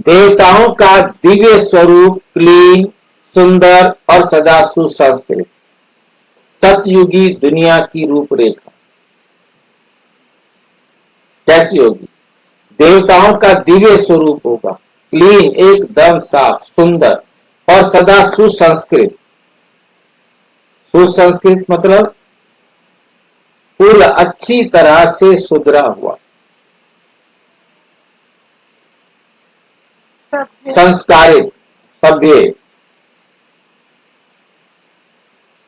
देवताओं का दिव्य स्वरूप क्लीन, सुंदर और सदा सुसंस्कृत सतयुगी दुनिया की रूपरेखा कैसी होगी? देवताओं का दिव्य स्वरूप होगा, क्लीन एकदम साफ, सुंदर और सदा सुसंस्कृत। सुसंस्कृत मतलब पूरा अच्छी तरह से सुधरा हुआ, संस्कारित, सभ्य।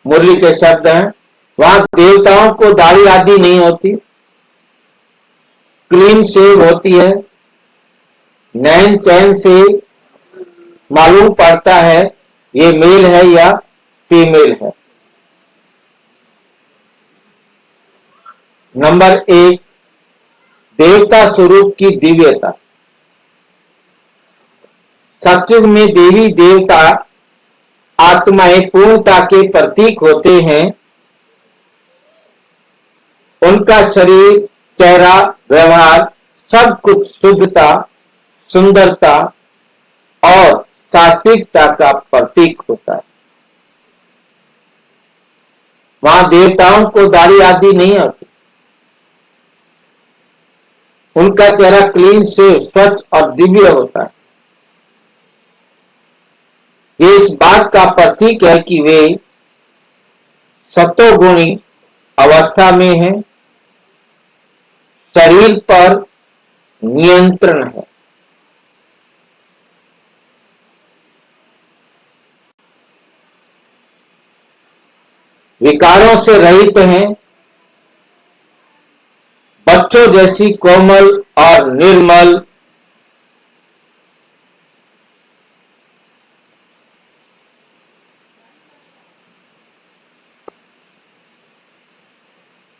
मुरली के शब्द हैं, वहां देवताओं को दाढ़ी आदि नहीं होती, क्लीन शेव होती है, नैन चैन से मालूम पड़ता है ये मेल है या फीमेल है। नंबर 1, देवता स्वरूप की दिव्यता। सतयुग में देवी देवता आत्माएं पूर्णता के प्रतीक होते हैं। उनका शरीर, चेहरा, व्यवहार सब कुछ शुद्धता, सुंदरता और सात्विकता का प्रतीक होता है। वहां देवताओं को दाढ़ी आदि नहीं होती, उनका चेहरा क्लीन से स्वच्छ और दिव्य होता है। ये इस बात का प्रतीक है कि वे सत्वगुणी अवस्था में हैं, शरीर पर नियंत्रण है। विकारों से रहित हैं, बच्चों जैसी कोमल और निर्मल,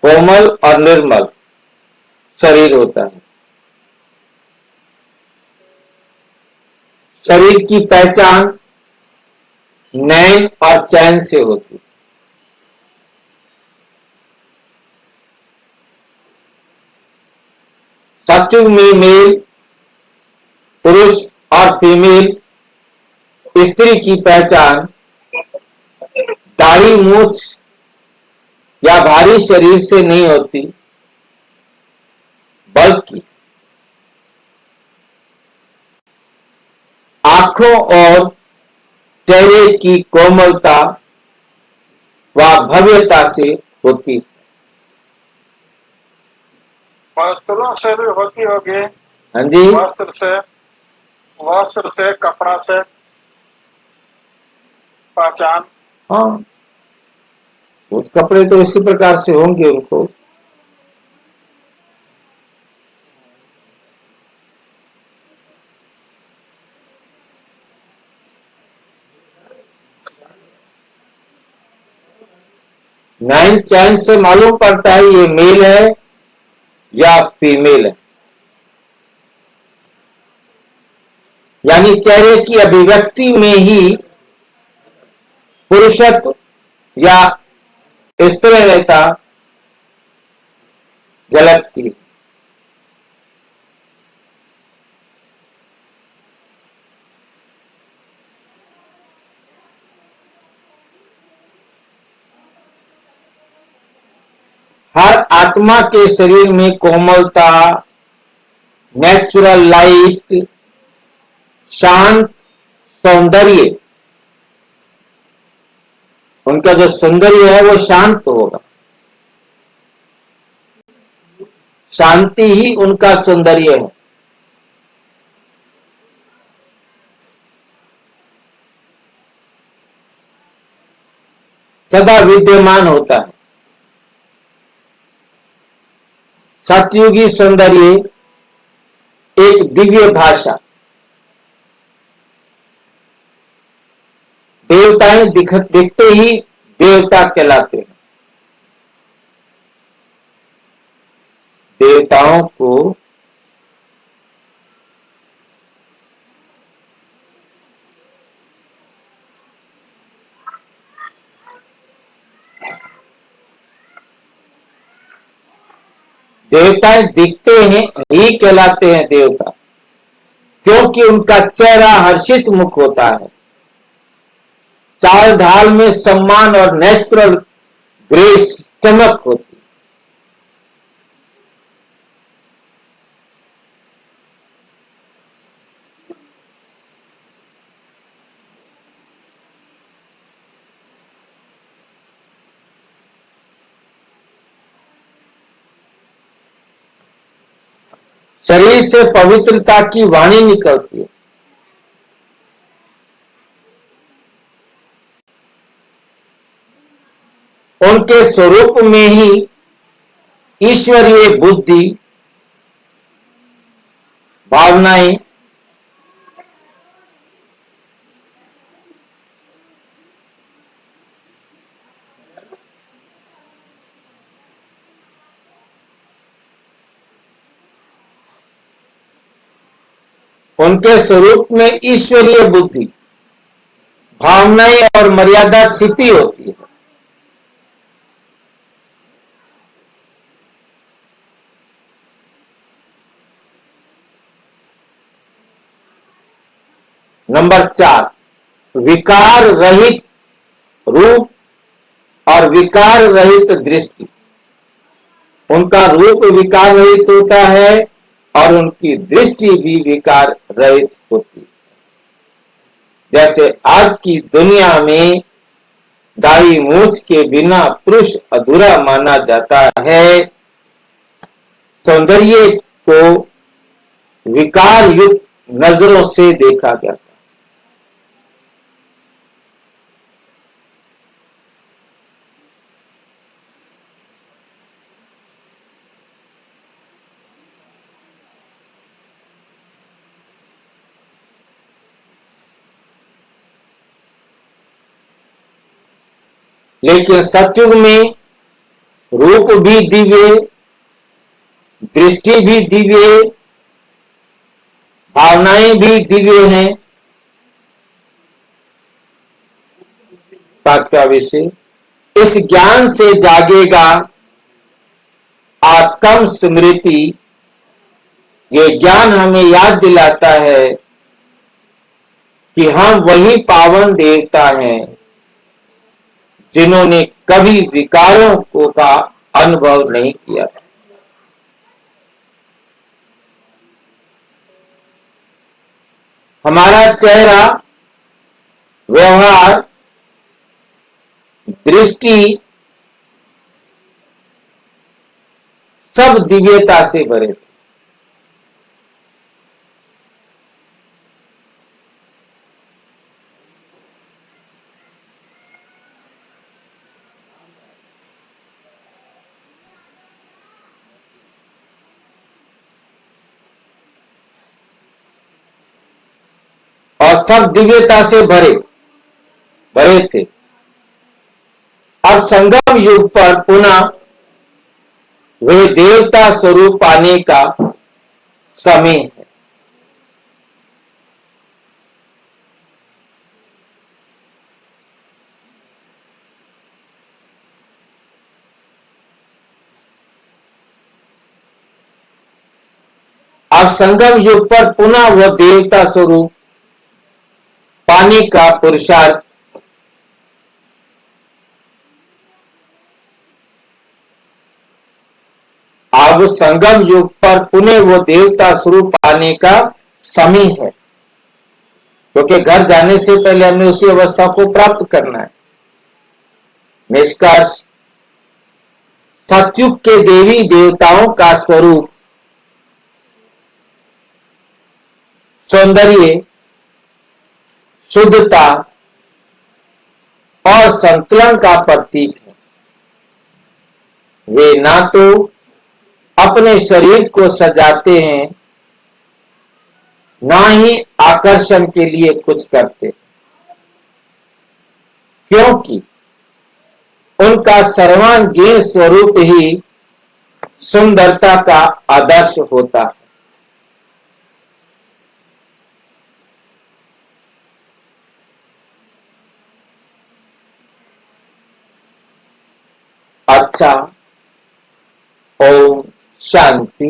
कोमल और निर्मल शरीर होता है। शरीर की पहचान नैन और चैन से होती है। सतयुग में मेल, पुरुष और फीमेल, स्त्री की पहचान दाढ़ी, मूछ या भारी शरीर से नहीं होती, बल्कि आंखों और चेहरे की कोमलता व भव्यता से होती है। वस्त्रों से भी होती होगी। हाँ जी, वस्त्र से, कपड़ा से पहचान। हाँ, वो कपड़े तो इसी प्रकार से होंगे उनको। नैन चैन से मालूम पड़ता है ये मेल है या फीमेल है। यानी चेहरे की अभिव्यक्ति में ही पुरुषत्व या स्त्रीता झलकती है। हर आत्मा के शरीर में कोमलता, नेचुरल लाइट, शांत सौंदर्य, उनका जो सौंदर्य है वो शांत होगा। शांति ही उनका सौंदर्य है। सदा विद्यमान होता है। सतयुगी सौंदर्य एक दिव्य भाषा। देवताएं दिखते ही देवता कहलाते हैं। देवताओं को देवताएं दिखते हैं ही कहलाते हैं देवता। क्योंकि उनका चेहरा हर्षित मुख होता है, चाल ढाल में सम्मान और नेचुरल ग्रेस चमक होती। शरीर से पवित्रता की वाणी निकलती है। उनके स्वरूप में ही ईश्वरीय बुद्धि, भावनाएं, उनके स्वरूप में ईश्वरीय बुद्धि, भावनाएं और मर्यादा छिपी होती है। नंबर 4, विकार रहित रूप और विकार रहित दृष्टि। उनका रूप विकार रहित होता है और उनकी दृष्टि भी विकार रहित होती है। जैसे आज की दुनिया में दाढ़ी मूछ के बिना पुरुष अधूरा माना जाता है, सौंदर्य को विकार युक्त नजरों से देखा जाता है। लेकिन सतयुग में रूप भी दिव्य, दृष्टि भी दिव्य, भावनाएं भी दिव्य हैं। वाक्य विषय, इस ज्ञान से जागेगा आत्म स्मृति। ये ज्ञान हमें याद दिलाता है कि हम वही पावन देवता हैं जिन्होंने कभी विकारों को का अनुभव नहीं किया था। हमारा चेहरा, व्यवहार, दृष्टि सब दिव्यता से भरे थे। और सब दिव्यता से भरे थे। अब संगम युग पर पुनः वे देवता स्वरूप पाने का समय है। अब संगम युग पर पुनः वह देवता स्वरूप पाने का पुरुषार्थ अब संगम युग पर पुनः वो देवता स्वरूप पाने का समय है, क्योंकि घर जाने से पहले हमें उसी अवस्था को प्राप्त करना है। निष्कर्ष, सतयुग के देवी देवताओं का स्वरूप सौंदर्य, शुद्धता और संतुलन का प्रतीक है। वे ना तो अपने शरीर को सजाते हैं, ना ही आकर्षण के लिए कुछ करते, क्योंकि उनका सर्वांगीण स्वरूप ही सुंदरता का आदर्श होता है। अच्छा, ओम शांति।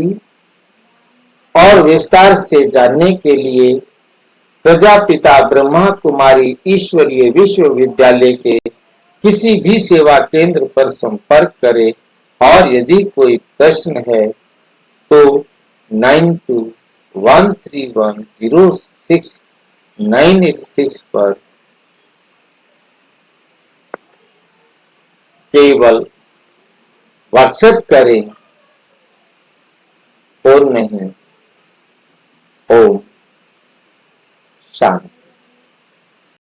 और विस्तार से जानने के लिए प्रजापिता ब्रह्मा कुमारी ईश्वरीय विश्वविद्यालय के किसी भी सेवा केंद्र पर संपर्क करें और यदि कोई प्रश्न है तो 9213106986 पर केवल व्हाट्सएप करें और नहीं। ओम शांति।